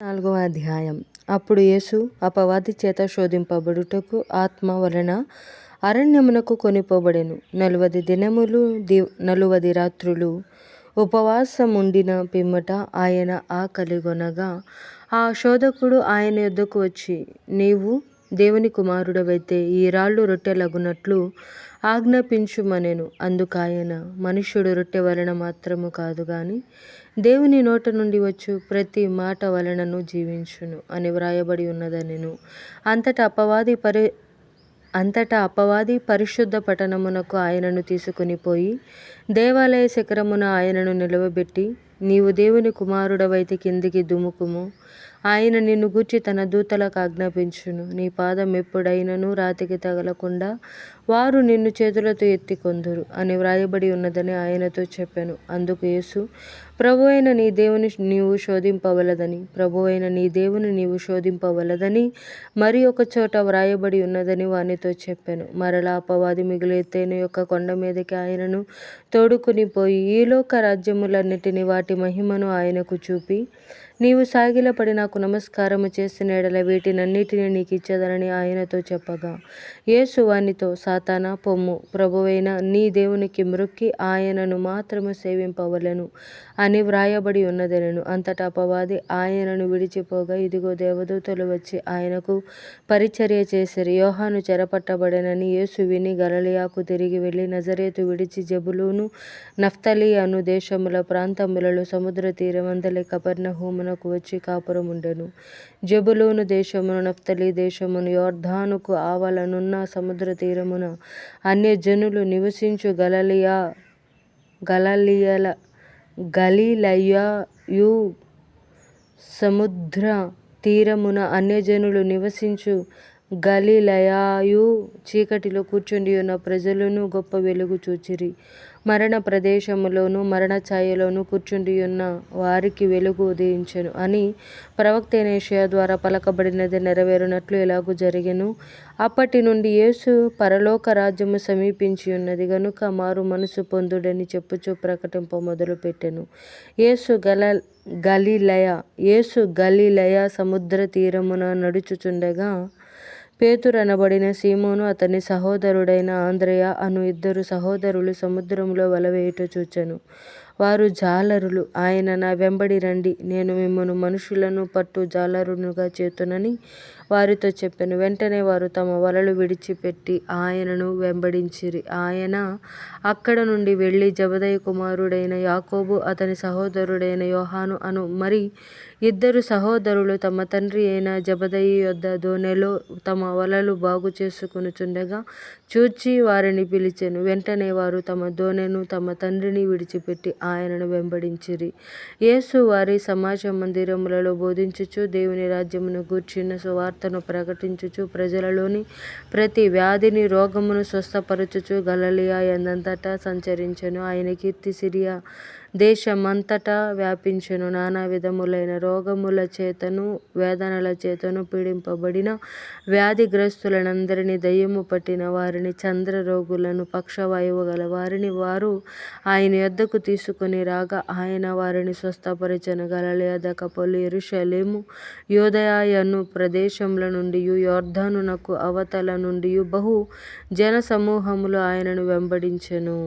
4వ అధ్యాయం. అప్పుడు యేసు అపవాది చేత శోధింపబడుటకు ఆత్మ వలన అరణ్యమునకు కొనిపోబడెను. 40 దినములు 40 రాత్రులు ఉపవాసముండిన పిమ్మట ఆయన ఆకలిగొనగా ఆ శోధకుడు ఆయన యొద్దకు వచ్చి, నీవు దేవుని కుమారుడవైతే ఈ రాళ్ళు రొట్టెలగునట్లు ఆజ్ఞాపించుమనెను. అందుకాయన, మనుష్యుడు రొట్టె వలన మాత్రము కాదు గాని దేవుని నోట నుండి వచ్చు ప్రతి మాట వలనను జీవించును అని వ్రాయబడి ఉన్నదనెను. అంతటా అపవాది పరిశుద్ధ పట్టణమునకు ఆయనను తీసుకొని పోయి దేవాలయ శిఖరమున ఆయనను నిలువబెట్టి, నీవు దేవుని కుమారుడవైతే కిందికి దుముకుము, ఆయన నిన్ను గూర్చి తన దూతలకు ఆజ్ఞాపించును, నీ పాదం ఎప్పుడైనను రాతికి తగలకుండా వారు నిన్ను చేతులతో ఎత్తికొందురు అని వ్రాయబడి ఉన్నదని ఆయనతో చెప్పెను. అందుకు యేసు, ప్రభువైన నీ దేవుని నీవు శోధింపవలదని మరి ఒక చోట వ్రాయబడి ఉన్నదని వానితో చెప్పెను. మరలా అపవాది మిగులు ఎత్తైన యొక్క కొండ మీదకి ఆయనను తోడుకుని పోయి ఈ లోక రాజ్యములన్నిటినీ వాటి మహిమను ఆయనకు చూపి, నీవు సాగిలపడి నాకు నమస్కారము చేసిన ఎడల వీటినన్నిటినీ నీకిచ్చెదనని ఆయనతో చెప్పగా, యేసు వానితో, సాతానా పొమ్ము, ప్రభువైన నీ దేవునికి మ్రొక్కి ఆయనను మాత్రము సేవింపవలెను అని వ్రాయబడి ఉన్నదనెను. అంతటా అపవాది ఆయనను విడిచిపోగా, ఇదిగో దేవదూతలు వచ్చి ఆయనకు పరిచర్య చేసిరి. యోహాను చెరపట్టబడెనని యేసు విని గలిలయకు తిరిగి వెళ్ళి నజరేతు విడిచి జెబూలూను నఫ్తాలి అను దేశముల ప్రాంతములలో సముద్ర తీరమందలి కపెర్నహూమునకు వచ్చి కాపురముండెను. జెబూలూను దేశమును నఫ్తాలి దేశమును యోర్దానుకు ఆవలనున్న సముద్ర తీరమున అన్యజనులు నివసించు గలిలయయు సముద్ర తీరమున అన్యజనులు నివసించు గలిలయయు చీకటిలో కూర్చుండియున్న ప్రజలను గొప్ప వెలుగు చూచిరి. మరణ ప్రదేశములోను మరణ ఛాయలోను కూర్చుండియున్న వారికి వెలుగు ఉదయించెను అని ప్రవక్త యెషయా ద్వారా పలకబడినది నెరవేరునట్లు ఇలాగు జరిగెను. అప్పటి నుండి యేసు పరలోక రాజ్యము సమీపించియున్నది గనుక మారు మనసు పొందుడని చెప్పుచూ ప్రకటింప మొదలుపెట్టెను. యేసు గలిలయ సముద్ర తీరమున నడుచుచుండగా పేతురనబడిన సీమోను అతని సహోదరుడైన అంద్రెయ అను 2 సహోదరులు సముద్రములో వల వేయుట చూచెను. వారు జాలరులు. ఆయన, నా వెంబడి రండి, నేను మిమ్మును మనుషులను పట్టు జాలరులుగా చేతునని వారితో చెప్పెను. వెంటనే వారు తమ వలలు విడిచిపెట్టి ఆయనను వెంబడించిరి. ఆయన అక్కడ నుండి వెళ్ళి జెబెదయి కుమారుడైన యాకోబు, అతని సహోదరుడైన యోహాను అను మరి 2 సహోదరులు తమ తండ్రి అయిన జెబెదయి యొద్ద దోణిలో తమ వలలు బాగు చేసుకొనుచుండగా చూచి వారిని పిలిచెను. వెంటనే వారు తమ దోణెను తమ తండ్రిని విడిచిపెట్టి ఆయనను వెంబడించిరి. యేసు వారి సమాజ మందిరములలో బోధించుచు, దేవుని రాజ్యమును గూర్చిన సువార్తను ప్రకటించుచు, ప్రజలలోని ప్రతి వ్యాధిని రోగమును స్వస్థపరచుచు గలిలయ యందంతటా సంచరించెను. ఆయన కీర్తి సిరియా దేశమంతటా వ్యాపించెను. నానా విధములైన రోగముల చేతను వేదనల చేతను పీడింపబడిన వ్యాధిగ్రస్తులనందరినీ, దయ్యము పట్టిన వారిని, చంద్రరోగులను, పక్షవాయువు గల వారిని వారు ఆయన యొద్దకు తీసుకొని రాగా ఆయన వారిని స్వస్థపరచెను. గలిలయ, దెకపొలి, యెరూషలేము, యూదయ అను ప్రదేశముల నుండియు యోర్దానునకు అవతల నుండియు బహు జనసమూహములు ఆయనను వెంబడించెను.